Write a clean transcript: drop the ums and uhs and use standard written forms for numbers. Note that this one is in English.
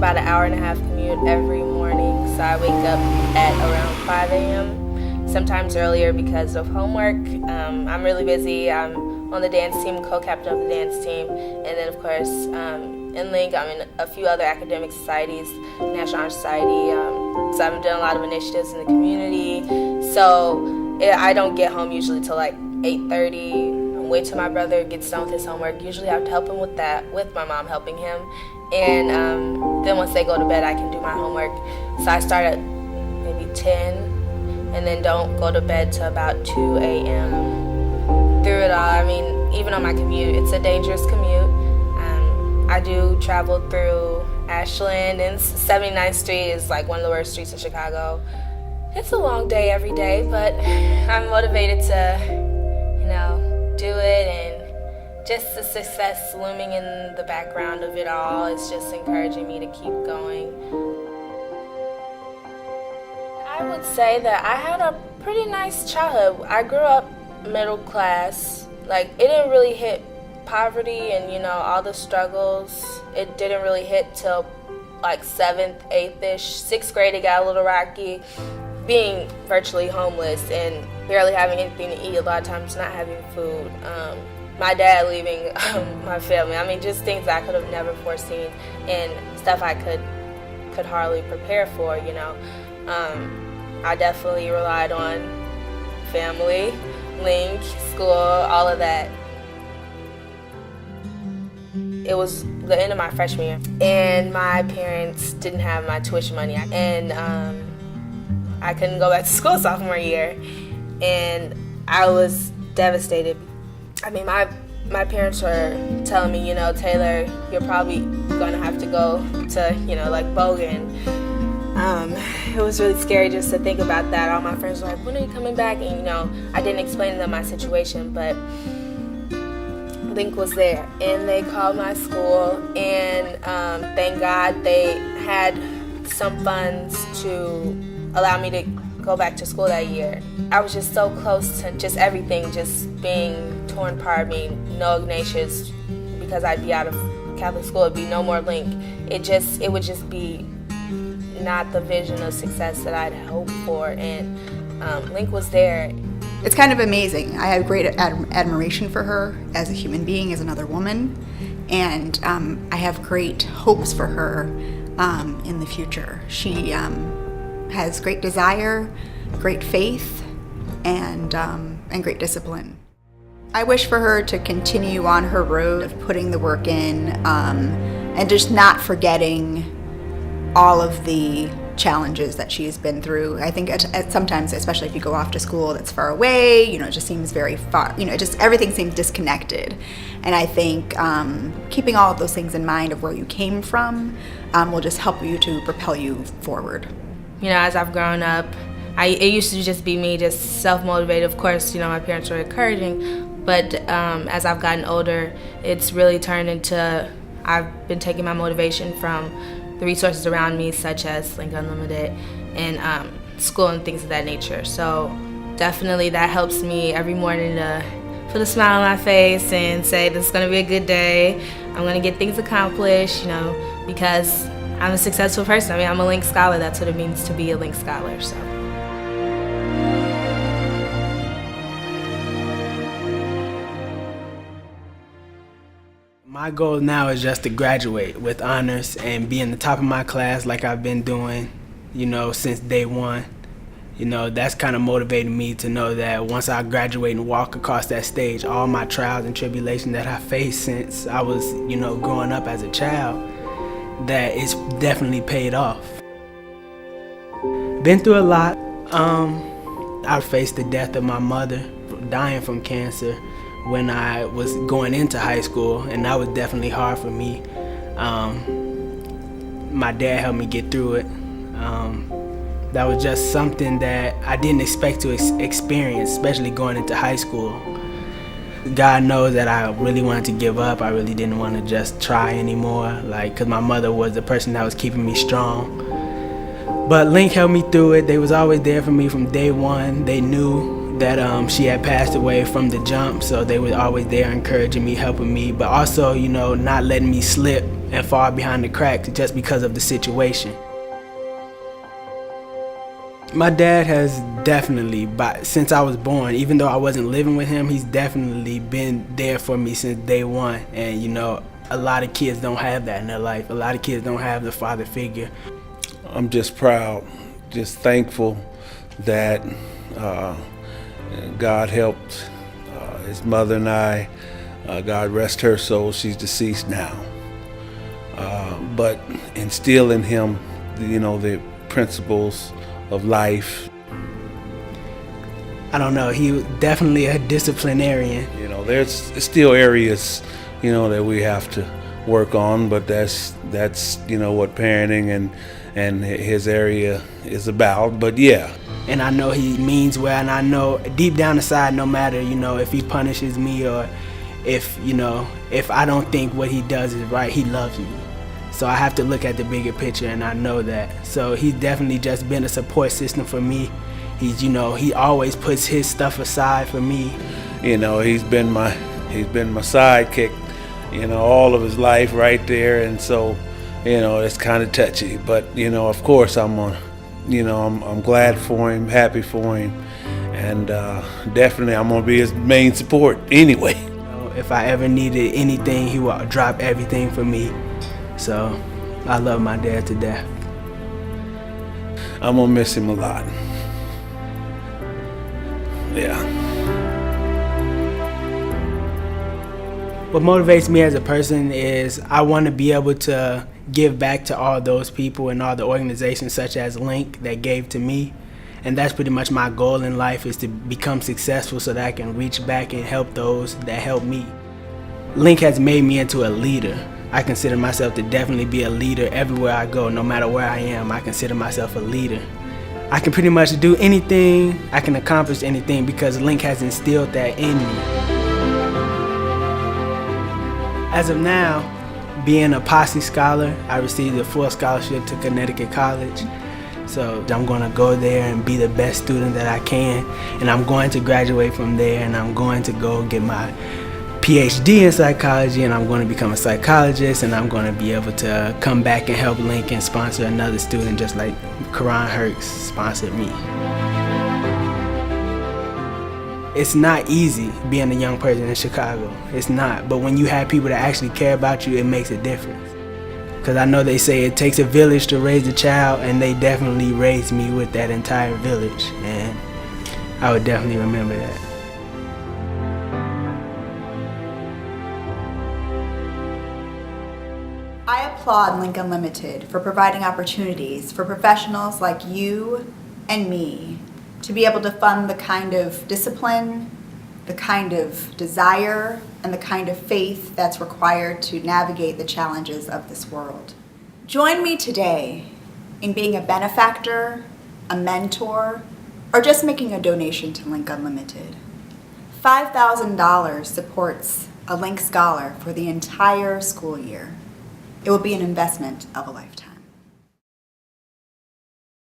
about an hour-and-a-half commute every morning. So I wake up at around 5 a.m., sometimes earlier because of homework. I'm really busy. I'm on the dance team, co-captain of the dance team, and then of course in Link I'm in a few other academic societies, National Honor Society, so I've done a lot of initiatives in the community. So I don't get home usually till like 8:30. Wait till my brother gets done with his homework. Usually I have to help him with that, with my mom helping him. And then once they go to bed, I can do my homework. So I start at maybe 10 and then don't go to bed till about 2 a.m. Through it all, I mean, even on my commute, it's a dangerous commute. I do travel through Ashland, and 79th Street is like one of the worst streets in Chicago. It's a long day every day, but I'm motivated to, do it, and just the success looming in the background of it all is just encouraging me to keep going. I would say that I had a pretty nice childhood. I grew up middle class. Like, it didn't really hit poverty and, all the struggles. It didn't really hit till like 7th, 8th-ish. 6th grade, it got a little rocky. Being virtually homeless and barely having anything to eat, a lot of times not having food. My dad leaving my family. I mean, just things I could have never foreseen and stuff I could hardly prepare for, I definitely relied on family, Link, school, all of that. It was the end of my freshman year, and my parents didn't have my tuition money, and I couldn't go back to school sophomore year, and I was devastated. I mean, my parents were telling me, Taylor, you're probably gonna have to go to, like Bogan. It was really scary just to think about that. All my friends were like, when are you coming back? And, I didn't explain to them my situation, but Link was there, and they called my school, and thank God they had some funds to allow me to go back to school that year. I was just so close to just everything just being torn apart. I mean, no Ignatius, because I'd be out of Catholic school. It'd be no more Link. It would just be not the vision of success that I'd hoped for, and Link was there. It's kind of amazing. I have great admiration for her as a human being, as another woman, and I have great hopes for her in the future. She has great desire, great faith, and great discipline. I wish for her to continue on her road of putting the work in and just not forgetting all of the challenges that she's been through. I think sometimes, especially if you go off to school that's far away, it just seems very far, just everything seems disconnected. And I think keeping all of those things in mind of where you came from will just help you to propel you forward. As I've grown up, it used to just be me, just self-motivated. Of course, my parents were encouraging, but as I've gotten older, it's really turned into, I've been taking my motivation from the resources around me, such as Link Unlimited and school and things of that nature. So definitely that helps me every morning to put a smile on my face and say, this is gonna be a good day. I'm gonna get things accomplished, because I'm a successful person. I mean, I'm a Link Scholar. That's what it means to be a Link Scholar, so. My goal now is just to graduate with honors and be in the top of my class like I've been doing, since day one. That's kind of motivating me to know that once I graduate and walk across that stage, all my trials and tribulations that I faced since I was, growing up as a child, that it's definitely paid off. Been through a lot. I faced the death of my mother, dying from cancer, when I was going into high school, and that was definitely hard for me. My dad helped me get through it. That was just something that I didn't expect to experience, especially going into high school. God knows that I really wanted to give up. I really didn't want to just try anymore, because my mother was the person that was keeping me strong. But Link helped me through it. They was always there for me from day one. They knew that she had passed away from the jump, so they were always there encouraging me, helping me, but also, not letting me slip and fall behind the cracks just because of the situation. My dad has definitely, since I was born, even though I wasn't living with him, he's definitely been there for me since day one. And you know, a lot of kids don't have that in their life. A lot of kids don't have the father figure. I'm just proud, just thankful that God helped his mother and I. God rest her soul, she's deceased now. But instill in him, you know, the principles of life. I don't know, he was definitely a disciplinarian. You know, there's still areas, you know, that we have to work on, but that's you know what parenting and his area is about. But yeah. And I know he means well, and I know deep down inside, no matter, you know, if he punishes me or if, you know, if I don't think what he does is right, he loves me. So I have to look at the bigger picture, and I know that. So he's definitely just been a support system for me. He's, you know, he always puts his stuff aside for me. You know, he's been my sidekick, you know, all of his life right there, and so, you know, it's kind of touchy. But you know, of course, I'm glad for him, happy for him, and definitely I'm gonna be his main support anyway. You know, if I ever needed anything, he would drop everything for me. So I love my dad to death. I'm gonna miss him a lot. Yeah. What motivates me as a person is I want to be able to give back to all those people and all the organizations such as Link that gave to me. And that's pretty much my goal in life, is to become successful so that I can reach back and help those that help me. Link has made me into a leader. I consider myself to definitely be a leader everywhere I go. No matter where I am, I consider myself a leader. I can pretty much do anything, I can accomplish anything because Link has instilled that in me. As of now, being a Posse Scholar, I received a full scholarship to Connecticut College. So I'm going to go there and be the best student that I can, and I'm going to graduate from there, and I'm going to go get my PhD in psychology, and I'm going to become a psychologist, and I'm going to be able to come back and help Link and sponsor another student just like Karan Hurks sponsored me. It's not easy being a young person in Chicago. It's not. But when you have people that actually care about you, it makes a difference. Because I know they say it takes a village to raise a child, and they definitely raised me with that entire village. And I would definitely remember that. I applaud Link Unlimited for providing opportunities for professionals like you and me to be able to fund the kind of discipline, the kind of desire, and the kind of faith that's required to navigate the challenges of this world. Join me today in being a benefactor, a mentor, or just making a donation to Link Unlimited. $5,000 supports a Link Scholar for the entire school year. It will be an investment of a lifetime.